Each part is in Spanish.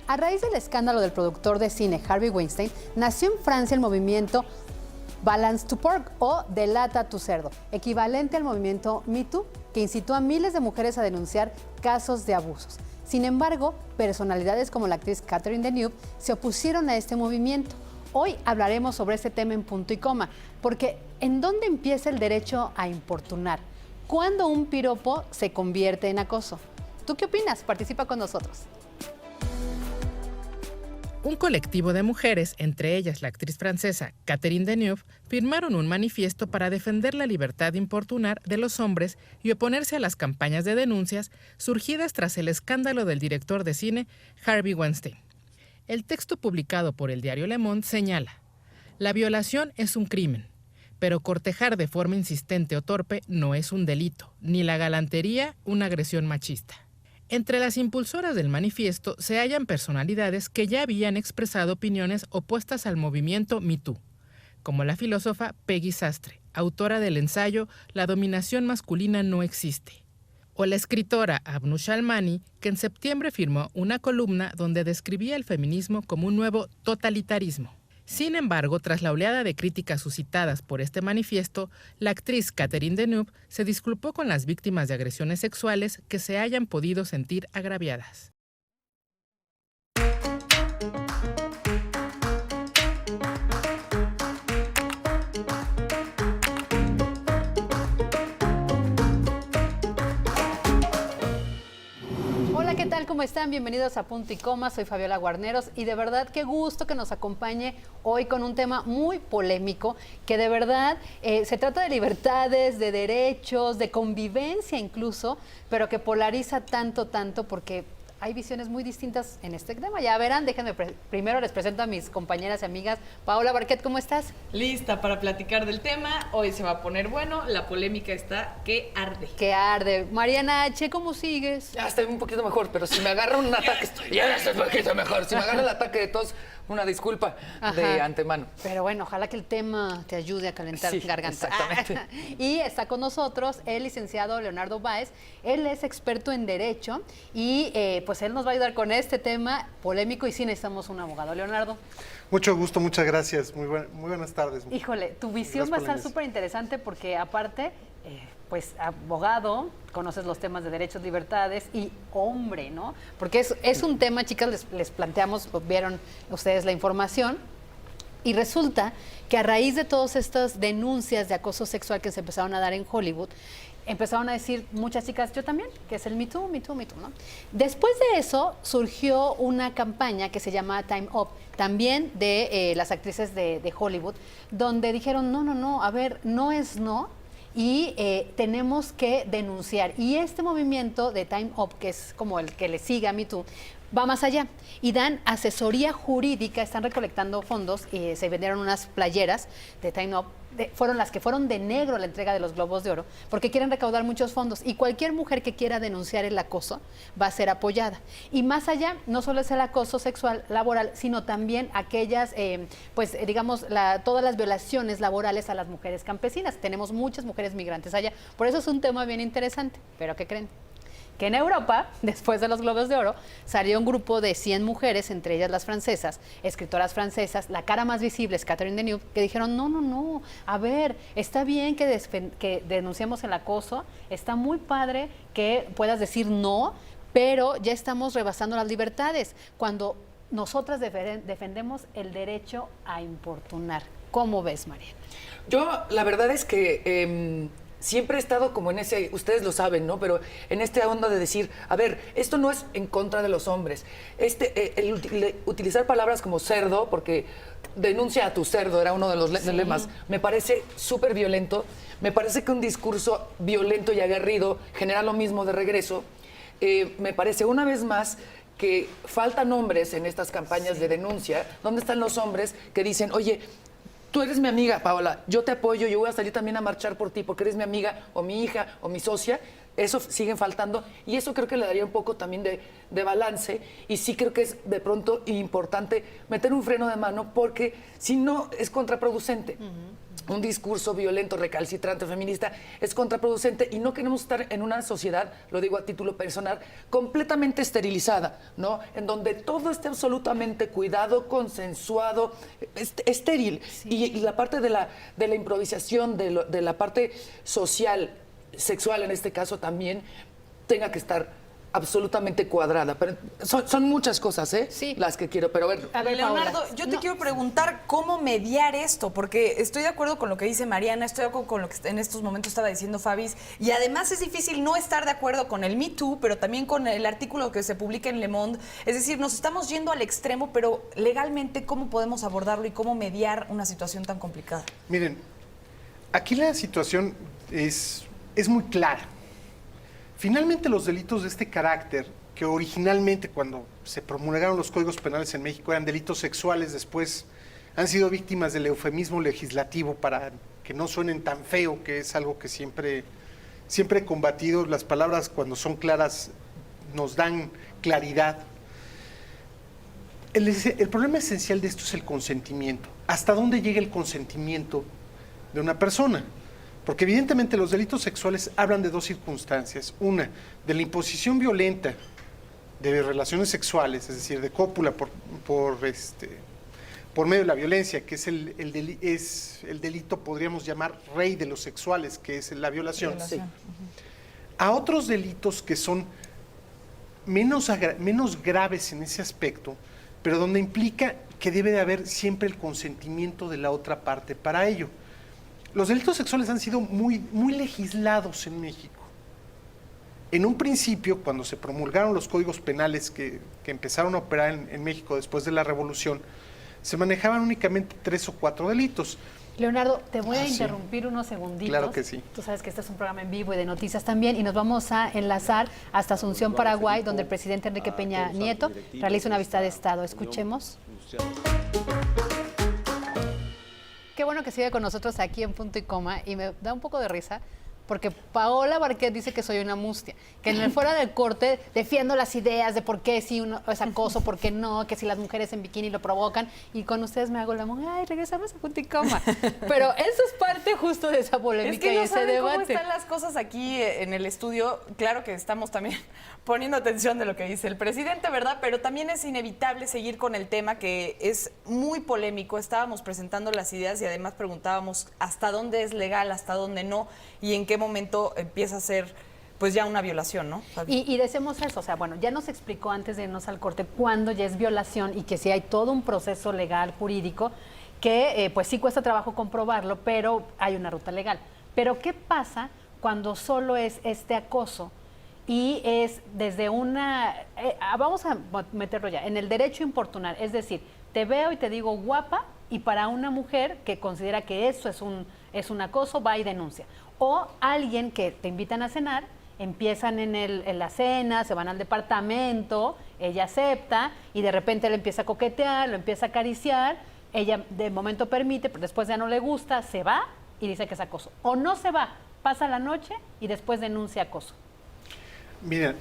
A raíz del escándalo del productor de cine Harvey Weinstein, nació en Francia el movimiento Balance to Pork o Delata a tu cerdo, equivalente al movimiento Me Too, que incitó a miles de mujeres a denunciar casos de abusos. Sin embargo, personalidades como la actriz Catherine Deneuve se opusieron a este movimiento. Hoy hablaremos sobre este tema en punto y coma, porque ¿en dónde empieza el derecho a importunar? ¿Cuándo un piropo se convierte en acoso? ¿Tú qué opinas? Participa con nosotros. Un colectivo de mujeres, entre ellas la actriz francesa Catherine Deneuve, firmaron un manifiesto para defender la libertad de importunar de los hombres y oponerse a las campañas de denuncias surgidas tras el escándalo del director de cine Harvey Weinstein. El texto publicado por el diario Le Monde señala: la violación es un crimen, pero cortejar de forma insistente o torpe no es un delito, ni la galantería una agresión machista. Entre las impulsoras del manifiesto se hallan personalidades que ya habían expresado opiniones opuestas al movimiento Me Too, como la filósofa Peggy Sastre, autora del ensayo La dominación masculina no existe, o la escritora Abnu Shalmani, que en septiembre firmó una columna donde describía el feminismo como un nuevo totalitarismo. Sin embargo, tras la oleada de críticas suscitadas por este manifiesto, la actriz Catherine Deneuve se disculpó con las víctimas de agresiones sexuales que se hayan podido sentir agraviadas. ¿Qué tal? ¿Cómo están? Bienvenidos a Punto y Coma. Soy Fabiola Guarneros y de verdad qué gusto que nos acompañe hoy con un tema muy polémico que de verdad se trata de libertades, de derechos, de convivencia incluso, pero que polariza tanto porque hay visiones muy distintas en este tema. Ya verán, déjenme primero les presento a mis compañeras y amigas. Paola Barquet, ¿cómo estás? Lista para platicar del tema. Hoy se va a poner bueno. La polémica está que arde. Que arde. Mariana H., ¿cómo sigues? Ya estoy un poquito mejor, pero si me agarra un ataque, ya estoy un poquito mejor. Si me agarra el ataque de tos, una disculpa de antemano. Pero bueno, ojalá que el tema te ayude a calentar garganta. Exactamente. Y está con nosotros el licenciado Leonardo Báez. Él es experto en Derecho y pues él nos va a ayudar con este tema polémico y sí necesitamos un abogado. Leonardo. Mucho gusto, muchas gracias. Muy buenas tardes. Híjole, tu visión va a estar súper interesante porque aparte, pues abogado, conoces los temas de derechos, libertades y hombre, ¿no? Porque es un tema, chicas, les planteamos, vieron ustedes la información y resulta que a raíz de todas estas denuncias de acoso sexual que se empezaron a dar en Hollywood, empezaron a decir muchas chicas, yo también, que es el Me Too, ¿no? Después de eso surgió una campaña que se llama Time Up, también de las actrices de Hollywood, donde dijeron, no, a ver, no es no, y tenemos que denunciar. Y este movimiento de Time Up, que es como el que le sigue a Me Too, va más allá y dan asesoría jurídica, están recolectando fondos y se vendieron unas playeras de Time Up, fueron las que fueron de negro la entrega de los Globos de Oro, porque quieren recaudar muchos fondos y cualquier mujer que quiera denunciar el acoso va a ser apoyada. Y más allá, no solo es el acoso sexual laboral, sino también aquellas, pues digamos, todas las violaciones laborales a las mujeres campesinas. Tenemos muchas mujeres migrantes allá, por eso es un tema bien interesante. ¿Pero qué creen? Que en Europa, después de los Globos de Oro, salió un grupo de 100 mujeres, entre ellas las francesas, escritoras francesas, la cara más visible es Catherine Deneuve, que dijeron, no, a ver, está bien que denunciemos el acoso, está muy padre que puedas decir no, pero ya estamos rebasando las libertades, cuando nosotras defendemos el derecho a importunar. ¿Cómo ves, María? Yo, la verdad es que siempre he estado como en ese, ustedes lo saben, ¿no? Pero en esta onda de decir, a ver, esto no es en contra de los hombres. Utilizar palabras como cerdo, porque denuncia a tu cerdo, era uno de los lemas, me parece súper violento. Me parece que un discurso violento y aguerrido genera lo mismo de regreso. Me parece una vez más que faltan hombres en estas campañas de denuncia. ¿Dónde están los hombres que dicen, oye, tú eres mi amiga, Paola, yo te apoyo, yo voy a salir también a marchar por ti porque eres mi amiga o mi hija o mi socia? eso siguen faltando y eso creo que le daría un poco también de balance y sí creo que es de pronto importante meter un freno de mano porque si no es contraproducente. Un discurso violento, recalcitrante, feminista es contraproducente y no queremos estar en una sociedad, lo digo a título personal, completamente esterilizada, ¿no? En donde todo esté absolutamente cuidado, consensuado, estéril. Y la parte de la improvisación, de la parte social, sexual en este caso también, tenga que estar absolutamente cuadrada. Pero son muchas cosas, Sí. las que quiero, pero A ver, Leonardo, Paola. yo te quiero preguntar cómo mediar esto, porque estoy de acuerdo con lo que dice Mariana, estoy de acuerdo con lo que en estos momentos estaba diciendo Fabis, y además es difícil no estar de acuerdo con el Me Too, pero también con el artículo que se publica en Le Monde. Es decir, nos estamos yendo al extremo, pero legalmente, ¿cómo podemos abordarlo y cómo mediar una situación tan complicada? Miren, aquí la situación es muy clara. Finalmente, los delitos de este carácter, que originalmente cuando se promulgaron los códigos penales en México eran delitos sexuales, después han sido víctimas del eufemismo legislativo para que no suenen tan feo, que es algo que siempre he combatido. Las palabras, cuando son claras, nos dan claridad. El problema esencial de esto es el consentimiento. ¿Hasta dónde llega el consentimiento de una persona? Porque evidentemente los delitos sexuales hablan de dos circunstancias. Una, de la imposición violenta de relaciones sexuales, es decir, de cópula por medio de la violencia, que es el delito, podríamos llamar, rey de los sexuales, que es la violación. Sí. A otros delitos que son menos graves en ese aspecto, pero donde implica que debe de haber siempre el consentimiento de la otra parte para ello. Los delitos sexuales han sido muy legislados en México. En un principio, cuando se promulgaron los códigos penales que empezaron a operar en México después de la Revolución, se manejaban únicamente 3 o 4 delitos. Leonardo, te voy a sí. interrumpir unos segunditos. Claro que sí. Tú sabes que este es un programa en vivo y de noticias también, y nos vamos a enlazar hasta Asunción, Paraguay, donde el presidente Enrique Peña Nieto realiza una visita de Estado. Escuchemos. Qué bueno que sigue con nosotros aquí en Punto y Coma, y me da un poco de risa porque Paola Barquet dice que soy una mustia, que en el fuera del corte defiendo las ideas de por qué si uno es acoso, por qué no, que si las mujeres en bikini lo provocan, y con ustedes me hago la mujer, ay, regresamos a Punto y Coma. Pero eso es parte justo de esa polémica Es que y no ese saben debate. cómo están las cosas aquí en el estudio. Claro que estamos también poniendo atención de lo que dice el presidente, ¿verdad? Pero también es inevitable seguir con el tema que es muy polémico. Estábamos presentando las ideas y además preguntábamos hasta dónde es legal, hasta dónde no, y en qué momento empieza a ser pues ya una violación, ¿no? Y decimos eso, o sea, bueno, ya nos explicó antes de irnos al corte cuándo ya es violación y que sí hay todo un proceso legal, jurídico, que pues sí cuesta trabajo comprobarlo, pero hay una ruta legal. Pero ¿qué pasa cuando solo es este acoso y es desde una... vamos a meterlo ya, en el derecho a importunar, es decir, te veo y te digo guapa, y para una mujer que considera que eso es un acoso, va y denuncia. O alguien que te invitan a cenar, empiezan en la cena, se van al departamento, ella acepta y de repente le empieza a coquetear, lo empieza a acariciar, ella de momento permite, pero después ya no le gusta, se va y dice que es acoso. O no se va, pasa la noche y después denuncia acoso. Mira,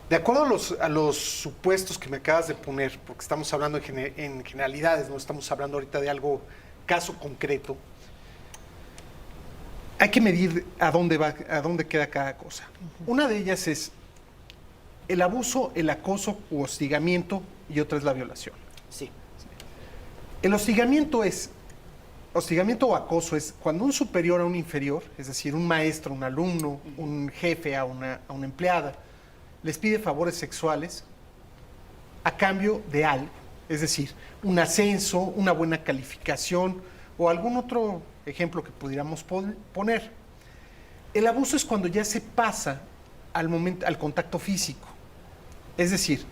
de acuerdo a los supuestos que me acabas de poner, porque estamos hablando en generalidades, no estamos hablando ahorita de algo, caso concreto, hay que medir a dónde queda cada cosa. Una de ellas es el abuso, el acoso u hostigamiento, y otra es la violación. Sí. El hostigamiento o acoso es cuando un superior a un inferior, es decir, un maestro, un alumno, un jefe a una empleada, les pide favores sexuales a cambio de algo, es decir, un ascenso, una buena calificación o algún otro ejemplo que pudiéramos poner. El abuso es cuando ya se pasa al contacto físico, es decir,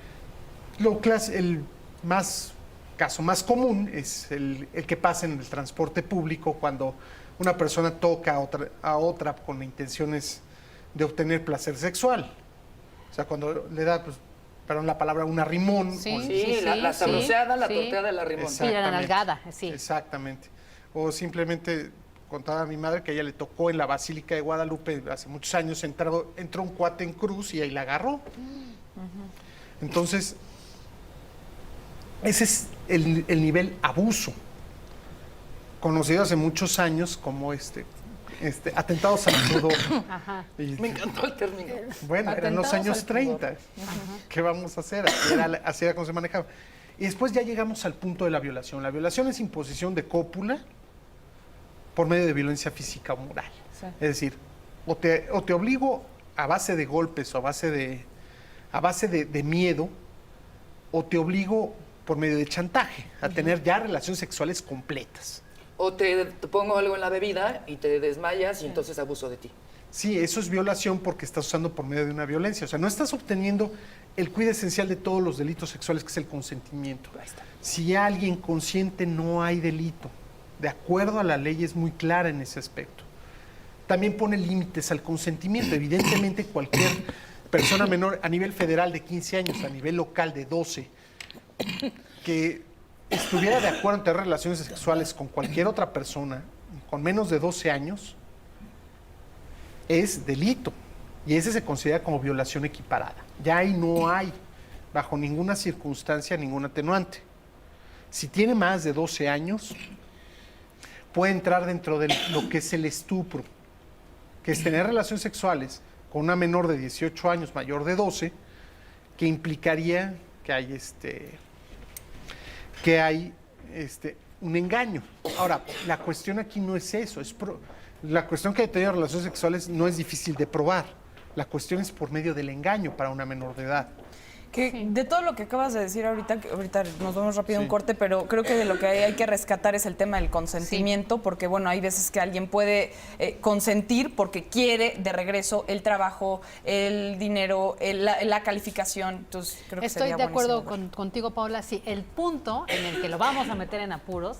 el caso más común es el que pasa en el transporte público, cuando una persona toca a otra con intenciones de obtener placer sexual. O sea, cuando le da, pues, perdón la palabra, un arrimón. Sí, La sabroseada, la sí. torteada del arrimón. Sí, la nalgada, sí. Exactamente. O simplemente contaba mi madre que a ella le tocó en la Basílica de Guadalupe hace muchos años, entró un cuate en cruz y ahí la agarró. Entonces, ese es el nivel abuso, conocido hace muchos años como atentados al pudor. Me encantó el término. Bueno, eran los Atentados años al 30. ¿Qué vamos a hacer? Así era como se manejaba. Y después ya llegamos al punto de la violación. La violación es imposición de cópula por medio de violencia física o moral. Sí. Es decir, o te obligo a base de golpes o a base de miedo, o te obligo por medio de chantaje a tener ya relaciones sexuales completas. O te pongo algo en la bebida y te desmayas y entonces abuso de ti. Sí, eso es violación porque estás usando por medio de una violencia. O sea, no estás obteniendo el quid esencial de todos los delitos sexuales, que es el consentimiento. Ahí está. Si alguien consiente, no hay delito. De acuerdo a la ley es muy clara en ese aspecto. También pone límites al consentimiento. Evidentemente, cualquier persona menor a nivel federal de 15 años, a nivel local de 12, que estuviera de acuerdo en tener relaciones sexuales con cualquier otra persona con menos de 12 años, es delito. Y ese se considera como violación equiparada. Ya ahí no hay, bajo ninguna circunstancia, ningún atenuante. Si tiene más de 12 años, puede entrar dentro de lo que es el estupro, que es tener relaciones sexuales con una menor de 18 años, mayor de 12, que implicaría que hay un engaño. Ahora, la cuestión aquí no es eso, la cuestión que hay de tener relaciones sexuales no es difícil de probar. La cuestión es por medio del engaño para una menor de edad. Que de todo lo que acabas de decir ahorita, que ahorita nos vamos rápido a un Sí. corte, pero creo que de lo que hay que rescatar es el tema del consentimiento, porque bueno, hay veces que alguien puede consentir porque quiere de regreso el trabajo, el dinero, la calificación. Entonces, creo que Estoy sería de acuerdo buenísimo. contigo, Paula. Sí, el punto en el que lo vamos a meter en apuros,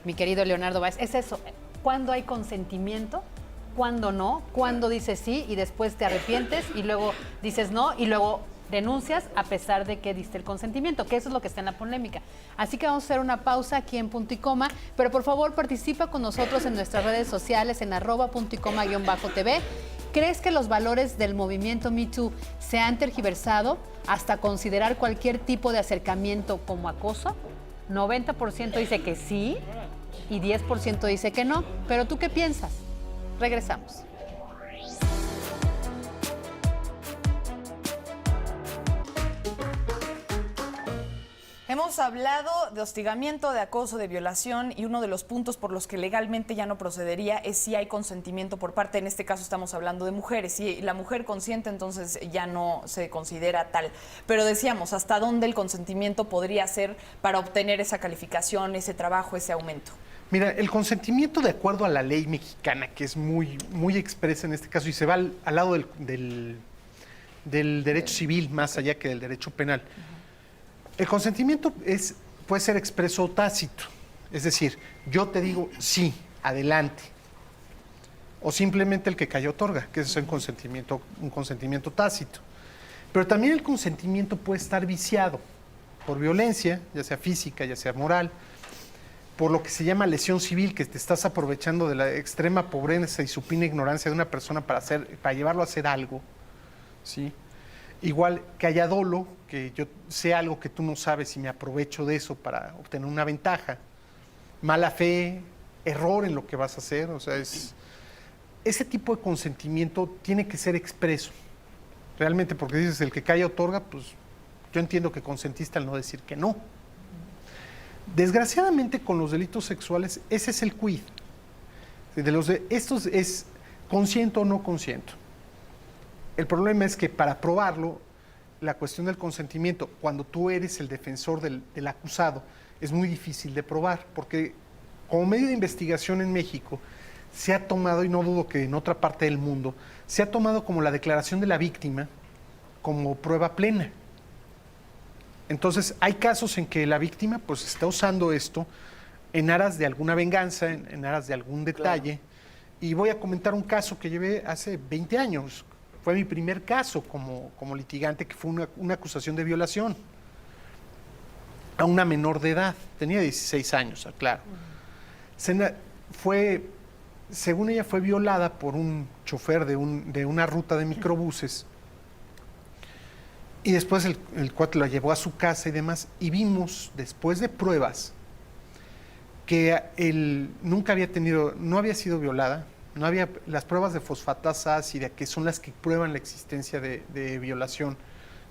mi querido Leonardo Báez, es eso. ¿Cuándo hay consentimiento? ¿Cuándo no? ¿Cuándo dices sí y después te arrepientes y luego dices no y luego denuncias a pesar de que diste el consentimiento? Que eso es lo que está en la polémica. Así que vamos a hacer una pausa aquí en Punto y Coma, pero por favor participa con nosotros en nuestras redes sociales en @puntoycoma_tv. ¿Crees que los valores del movimiento Me Too se han tergiversado hasta considerar cualquier tipo de acercamiento como acoso? 90% dice que sí y 10% dice que no. ¿Pero tú qué piensas? Regresamos. Hemos hablado de hostigamiento, de acoso, de violación, y uno de los puntos por los que legalmente ya no procedería es si hay consentimiento por parte, en este caso estamos hablando de mujeres. Si la mujer consiente, entonces ya no se considera tal. Pero decíamos, ¿hasta dónde el consentimiento podría ser para obtener esa calificación, ese trabajo, ese aumento? Mira, el consentimiento, de acuerdo a la ley mexicana, que es muy, muy expresa en este caso y se va al lado del derecho civil más allá que del derecho penal. El consentimiento puede ser expreso o tácito. Es decir, yo te digo sí, adelante. O simplemente el que calla otorga, que eso es un consentimiento tácito. Pero también el consentimiento puede estar viciado por violencia, ya sea física, ya sea moral, por lo que se llama lesión civil, que te estás aprovechando de la extrema pobreza y supina ignorancia de una persona para llevarlo a hacer algo, ¿sí? Igual que haya dolo, que yo sé algo que tú no sabes y me aprovecho de eso para obtener una ventaja. Mala fe, error en lo que vas a hacer, o sea, ese tipo de consentimiento tiene que ser expreso. Realmente, porque dices, el que calla otorga, pues yo entiendo que consentiste al no decir que no. Desgraciadamente, con los delitos sexuales, ese es el quid. Estos es consiento o no consiento. El problema es que para probarlo, la cuestión del consentimiento, cuando tú eres el defensor del acusado, es muy difícil de probar, porque como medio de investigación en México, se ha tomado, y no dudo que en otra parte del mundo, se ha tomado como la declaración de la víctima como prueba plena. Entonces, hay casos en que la víctima pues está usando esto en aras de alguna venganza, en aras de algún detalle. Claro. Y voy a comentar un caso que llevé hace 20 años. Fue mi primer caso como litigante, que fue una acusación de violación a una menor de edad. Tenía 16 años, claro. Fue según ella, fue violada por un chofer de una ruta de microbuses. Y después el cuate la llevó a su casa y demás. Y vimos, después de pruebas, que él nunca había no había sido violada. No había, las pruebas de fosfatasa ácida, que son las que prueban la existencia de violación,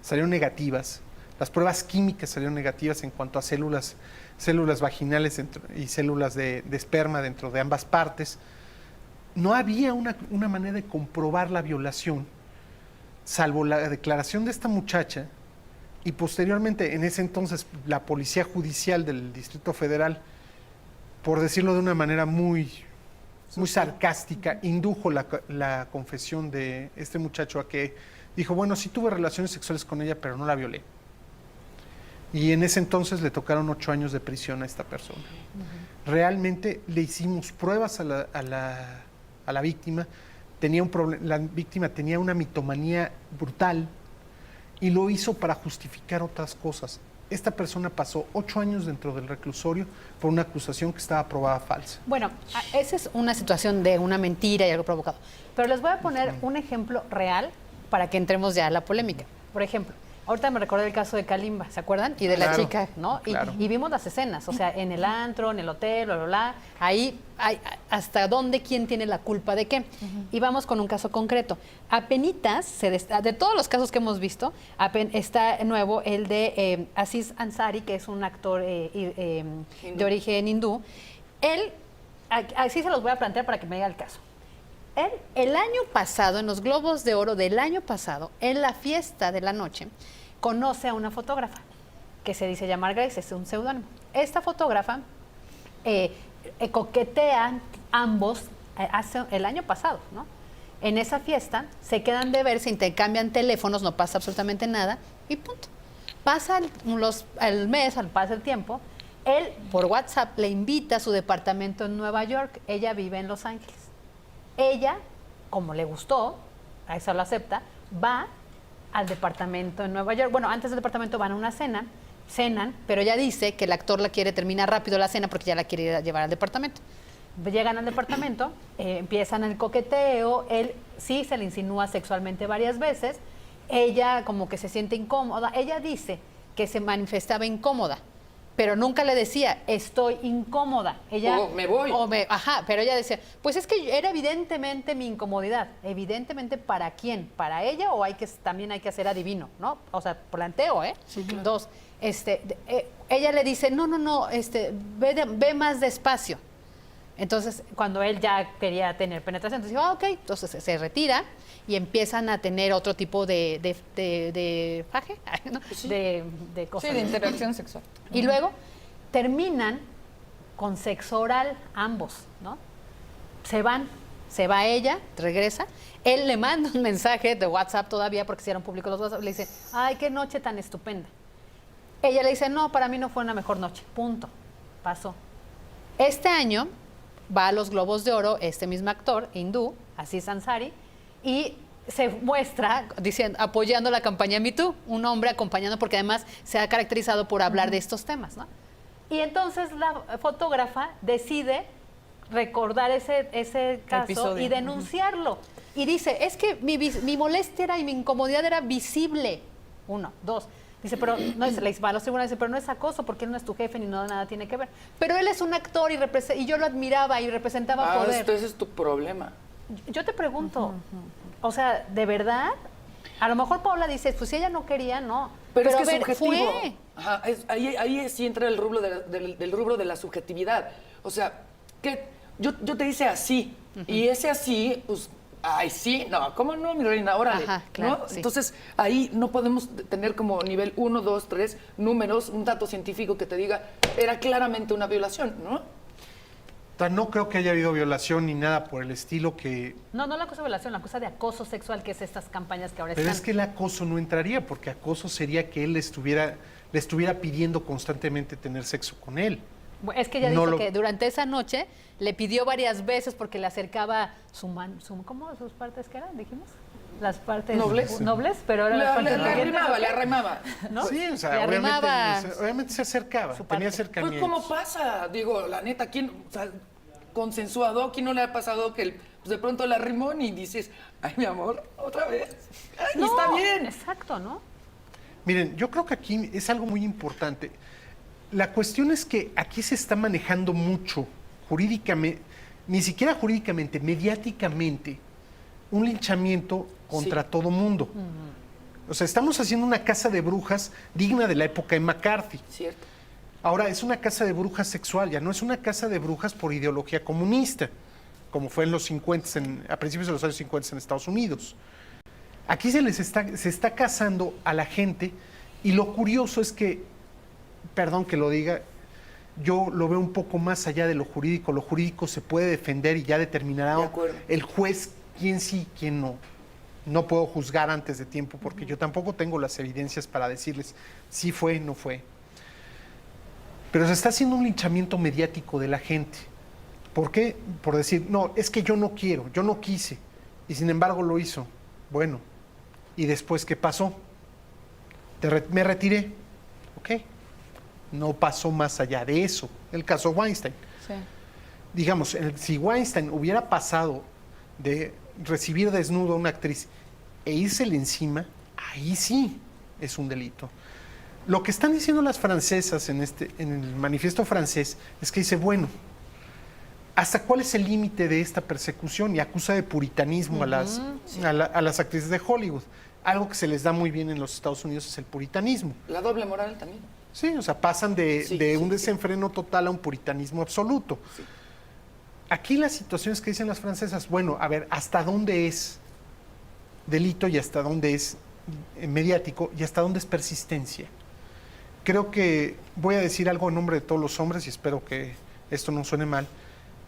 salieron negativas. Las pruebas químicas salieron negativas en cuanto a células vaginales y células de esperma dentro de ambas partes. No había una manera de comprobar la violación, salvo la declaración de esta muchacha y posteriormente, en ese entonces, la Policía Judicial del Distrito Federal, por decirlo de una manera muy sarcástica, indujo la confesión de este muchacho a que dijo, bueno, sí tuve relaciones sexuales con ella, pero no la violé. Y en ese entonces le tocaron 8 años de prisión a esta persona. Realmente le hicimos pruebas a la víctima. La víctima tenía una mitomanía brutal y lo hizo para justificar otras cosas. Esta persona pasó 8 años dentro del reclusorio por una acusación que estaba probada falsa. Bueno, esa es una situación de una mentira y algo provocado. Pero les voy a poner un ejemplo real para que entremos ya a la polémica. Por ejemplo, ahorita me recordé el caso de Kalimba, ¿se acuerdan? Y de la chica, ¿no? Claro. Y vimos las escenas, o sea, en el antro, en el hotel, bla, bla, bla. Ahí hay hasta dónde, quién tiene la culpa de qué. Y vamos con un caso concreto. Apenitas, de todos los casos que hemos visto, está nuevo el de Aziz Ansari, que es un actor de origen hindú. Él, así se los voy a plantear para que me diga el caso. Él, el año pasado, en los Globos de Oro del año pasado, en la fiesta de la noche, conoce a una fotógrafa que se dice llamar Grace, es un seudónimo. Esta fotógrafa coquetean ambos hace el año pasado, ¿no? En esa fiesta se quedan de ver, se intercambian teléfonos, no pasa absolutamente nada y punto. Pasa el mes, pasa el tiempo, él por WhatsApp le invita a su departamento en Nueva York, ella vive en Los Ángeles. Ella, como le gustó, a eso lo acepta, va al departamento en Nueva York. Bueno, antes del departamento van a una cena, cenan, pero ella dice que el actor la quiere terminar rápido la cena porque ya la quiere llevar al departamento. Llegan al departamento, empiezan el coqueteo, él sí se le insinúa sexualmente varias veces, ella como que se siente incómoda, ella dice que se manifestaba incómoda, pero nunca le decía, estoy incómoda. Ella, me voy. Pero ella decía, pues es que era evidentemente mi incomodidad. Evidentemente, ¿para quién? ¿Para ella o también hay que hacer adivino, ¿no? O sea, planteo, ¿eh? Sí, claro. 2, ella le dice, no, ve más despacio. Entonces, cuando él ya quería tener penetración, entonces dijo, ok, entonces se retira y empiezan a tener otro tipo de faje, ¿no? Sí. de cosas. Sí, de interacción sexual. Y luego terminan con sexo oral ambos, ¿no? Se va ella, regresa, él le manda un mensaje de WhatsApp todavía, porque hicieron públicos los WhatsApp, le dice, ay, qué noche tan estupenda. Ella le dice, no, para mí no fue una mejor noche, punto, pasó. Este año va a los Globos de Oro este mismo actor, hindú, Aziz Ansari, y se muestra apoyando la campaña Me Too, un hombre acompañando, porque además se ha caracterizado por hablar de estos temas, ¿no? Y entonces la fotógrafa decide recordar ese caso episodio. Y denunciarlo. Y dice, es que mi molestia y mi incomodidad era visible. 1, 2. Dice, pero no es, va a los tribunales, dice, pero no es acoso porque él no es tu jefe ni nada tiene que ver. Pero él es un actor y yo lo admiraba y representaba poder. Ese es tu problema. Yo te pregunto, o sea, ¿de verdad? A lo mejor Paula dice, pues si ella no quería, no. Pero es a que ver, es subjetivo. fue. Ajá, ahí sí entra el rubro del rubro de la subjetividad. O sea, que yo te hice así, y ese así, pues, ay, sí, no, ¿cómo no, mi reina? Órale, Ajá, claro, ¿no? sí. Entonces, ahí no podemos tener como nivel 1, 2, 3 números, un dato científico que te diga, era claramente una violación, ¿no? No creo que haya habido violación ni nada por el estilo que... No la cosa de violación, la cosa de acoso sexual, que es estas campañas que ahora Pero están. es que el acoso no entraría, porque acoso sería que él le estuviera pidiendo constantemente tener sexo con él. Es que ella No dice que durante esa noche le pidió varias veces porque le acercaba ¿cómo? ¿Sus partes qué eran? Dijimos. Las partes nobles, pero eran las partes Le arrimaba. ¿no? Sí, o sea, Le arrimaba obviamente se acercaba, su tenía parte. acercamientos. Pues, ¿cómo pasa? Digo, la neta, ¿quién? O sea, consensuado. ¿Quién no le ha pasado que pues de pronto la rimón y dices, ay, mi amor, otra vez? Ay, No, está bien. Exacto, ¿no? Miren, yo creo que aquí es algo muy importante. La cuestión es que aquí se está manejando mucho jurídicamente, ni siquiera jurídicamente, mediáticamente, un linchamiento contra todo mundo. O sea, estamos haciendo una casa de brujas digna de la época de McCarthy. Cierto. Ahora, es una casa de brujas sexual, ya no es una casa de brujas por ideología comunista, como fue en los 50, a principios de los años 50 en Estados Unidos. Aquí se está casando a la gente, y lo curioso es que, perdón que lo diga, yo lo veo un poco más allá de lo jurídico se puede defender y ya determinará De acuerdo. el juez quién sí, quién no. No puedo juzgar antes de tiempo porque yo tampoco tengo las evidencias para decirles si fue, no fue. Pero se está haciendo un linchamiento mediático de la gente. ¿Por qué? Por decir, no, es que yo no quiero, yo no quise, y sin embargo lo hizo. Bueno, ¿y después qué pasó? Me retiré. Ok. No pasó más allá de eso. El caso Weinstein. Sí. Digamos, si Weinstein hubiera pasado de recibir desnudo a una actriz e írsele encima, ahí sí es un delito. Lo que están diciendo las francesas en el manifiesto francés es que dice, bueno, ¿hasta cuál es el límite de esta persecución? Y acusa de puritanismo a las actrices de Hollywood. Algo que se les da muy bien en los Estados Unidos es el puritanismo. La doble moral también. Sí, o sea, pasan de un desenfreno total a un puritanismo absoluto. Sí. Aquí las situaciones que dicen las francesas, bueno, a ver, ¿hasta dónde es delito y hasta dónde es mediático y hasta dónde es persistencia? Creo que voy a decir algo en nombre de todos los hombres y espero que esto no suene mal,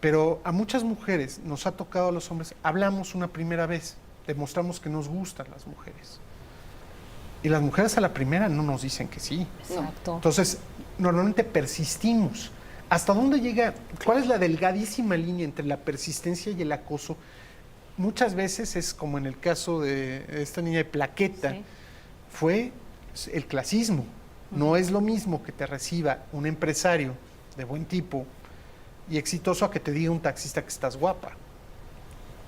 pero a muchas mujeres nos ha tocado a los hombres, hablamos una primera vez, demostramos que nos gustan las mujeres. Y las mujeres a la primera no nos dicen que sí. Exacto. Entonces, normalmente persistimos. ¿Hasta dónde llega? ¿Cuál es la delgadísima línea entre la persistencia y el acoso? Muchas veces es como en el caso de esta niña de Plaqueta, Sí. fue el clasismo. No es lo mismo que te reciba un empresario de buen tipo y exitoso a que te diga un taxista que estás guapa.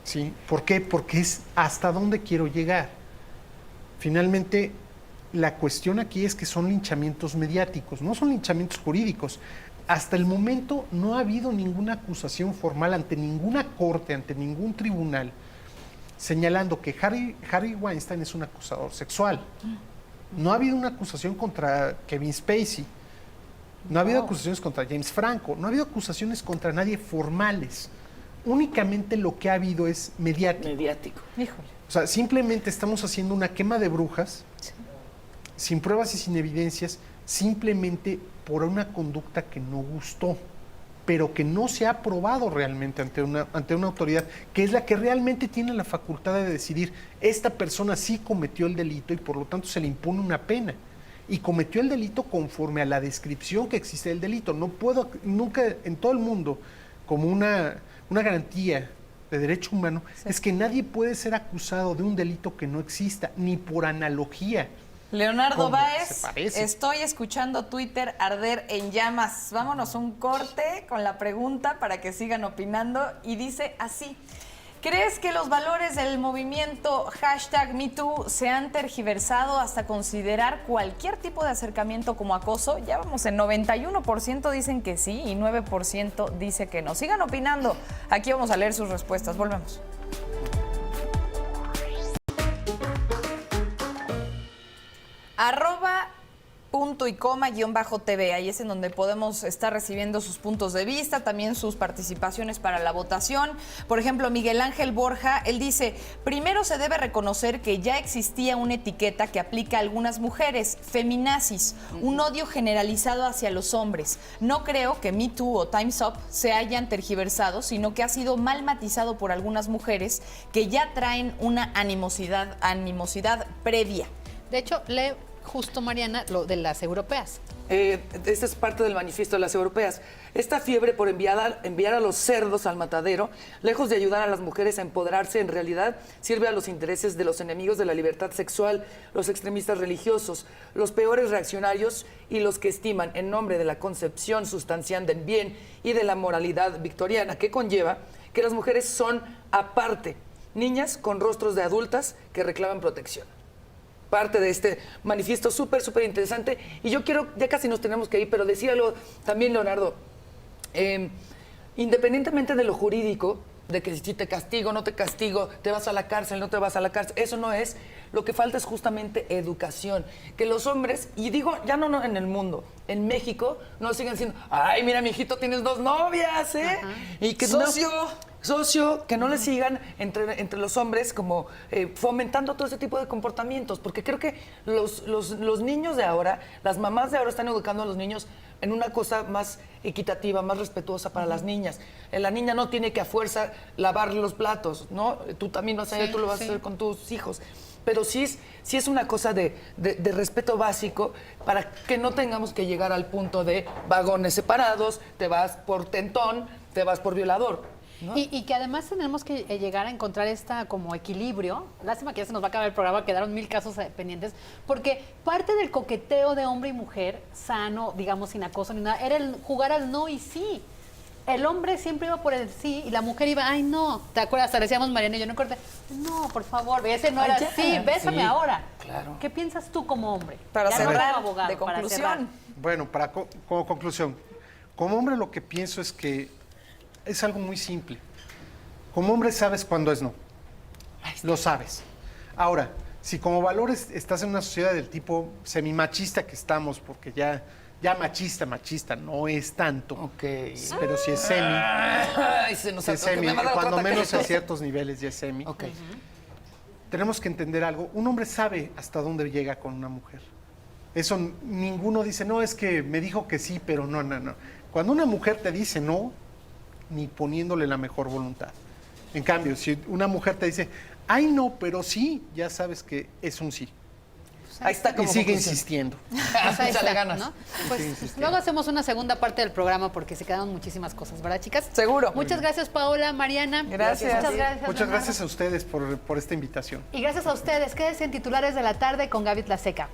¿Sí? ¿Por qué? Porque es hasta dónde quiero llegar. Finalmente, la cuestión aquí es que son linchamientos mediáticos, no son linchamientos jurídicos. Hasta el momento no ha habido ninguna acusación formal ante ninguna corte, ante ningún tribunal, señalando que Harvey Weinstein es un acusador sexual. No ha habido una acusación contra Kevin Spacey, no ha habido acusaciones contra James Franco, no ha habido acusaciones contra nadie formales. Únicamente lo que ha habido es mediático. Mediático. Híjole. O sea, simplemente estamos haciendo una quema de brujas, sin pruebas y sin evidencias, simplemente por una conducta que no gustó, pero que no se ha probado realmente ante una autoridad, que es la que realmente tiene la facultad de decidir, esta persona sí cometió el delito y por lo tanto se le impone una pena. Y cometió el delito conforme a la descripción que existe del delito. No puedo, nunca en todo el mundo, como una garantía de derecho humano, es que nadie puede ser acusado de un delito que no exista, ni por analogía. Leonardo ¿Cómo Báez, se parece? estoy escuchando Twitter arder en llamas. Vámonos un corte con la pregunta para que sigan opinando y dice así. ¿Crees que los valores del movimiento #MeToo se han tergiversado hasta considerar cualquier tipo de acercamiento como acoso? Ya vamos, en 91% dicen que sí y 9% dice que no. Sigan opinando. Aquí vamos a leer sus respuestas. Volvemos. @punto_y_coma_TV. Ahí es en donde podemos estar recibiendo sus puntos de vista, también sus participaciones para la votación. Por ejemplo, Miguel Ángel Borja, él dice, primero se debe reconocer que ya existía una etiqueta que aplica a algunas mujeres, feminazis, un odio generalizado hacia los hombres. No creo que Me Too o Time's Up se hayan tergiversado, sino que ha sido mal matizado por algunas mujeres que ya traen una animosidad previa. De hecho, justo, Mariana, lo de las europeas. Esta es parte del manifiesto de las europeas. Esta fiebre por enviar a los cerdos al matadero, lejos de ayudar a las mujeres a empoderarse, en realidad sirve a los intereses de los enemigos de la libertad sexual, los extremistas religiosos, los peores reaccionarios y los que estiman, en nombre de la concepción sustancial del bien y de la moralidad victoriana, que conlleva que las mujeres son, aparte, niñas con rostros de adultas que reclaman protección. Parte de este manifiesto súper interesante. Y yo quiero, ya casi nos tenemos que ir, pero decir algo también, Leonardo. Independientemente de lo jurídico, de que si te castigo, no te castigo, te vas a la cárcel, no te vas a la cárcel, eso no es. Lo que falta es justamente educación. Que los hombres, y digo, ya no en el mundo, en México, no sigan diciendo, ay, mira, mijito, tienes 2 novias, ¿eh? Ajá. Y que socio, que no le sigan entre los hombres como fomentando todo ese tipo de comportamientos, porque creo que los niños de ahora, las mamás de ahora están educando a los niños en una cosa más equitativa, más respetuosa para las niñas. La niña no tiene que a fuerza lavar los platos, ¿no? Tú también lo vas a hacer, tú lo vas a hacer con tus hijos. Pero sí es una cosa de respeto básico para que no tengamos que llegar al punto de vagones separados, te vas por tentón, te vas por violador, ¿no? Y que además tenemos que llegar a encontrar como equilibrio. Lástima que ya se nos va a acabar el programa, quedaron 1000 casos pendientes, porque parte del coqueteo de hombre y mujer, sano, digamos, sin acoso ni nada, era el jugar al no y sí. El hombre siempre iba por el sí y la mujer iba, ay, no. ¿Te acuerdas? Hasta decíamos, Mariana y yo, no corte. No, por favor, ese no era ya. sí, bésame Sí, ahora. claro. ¿Qué piensas tú como hombre? Para Ya no cerrar, como abogado, de para conclusión. cerrar. Bueno, como conclusión, como hombre lo que pienso es que es algo muy simple. Como hombre sabes cuándo es no. Lo sabes. Ahora, si como valores estás en una sociedad del tipo semimachista que estamos, porque ya machista no es tanto. Ok. Pero si es semi, Ay, se nos si es antojó, semi, me va a dar otro cuando ataque. menos a ciertos niveles ya es semi. Ok. Tenemos que entender algo. Un hombre sabe hasta dónde llega con una mujer. Eso ninguno dice, no, es que me dijo que sí, pero no. Cuando una mujer te dice no, ni poniéndole la mejor voluntad. En cambio, si una mujer te dice, ay, no, pero sí, ya sabes que es un sí. Ahí está Y como sigue conclusión. insistiendo. Pues ahí Échale está, ganas. ¿no? Pues Sí, insistiendo. luego hacemos una segunda parte del programa porque se quedaron muchísimas cosas, ¿verdad, chicas? Seguro. Muchas gracias, Paola, Mariana. Gracias. Muchas gracias. Muchas Leonardo. gracias a ustedes por esta invitación. Y gracias a ustedes. Quédense en Titulares de la Tarde con Gaby Tlaseca.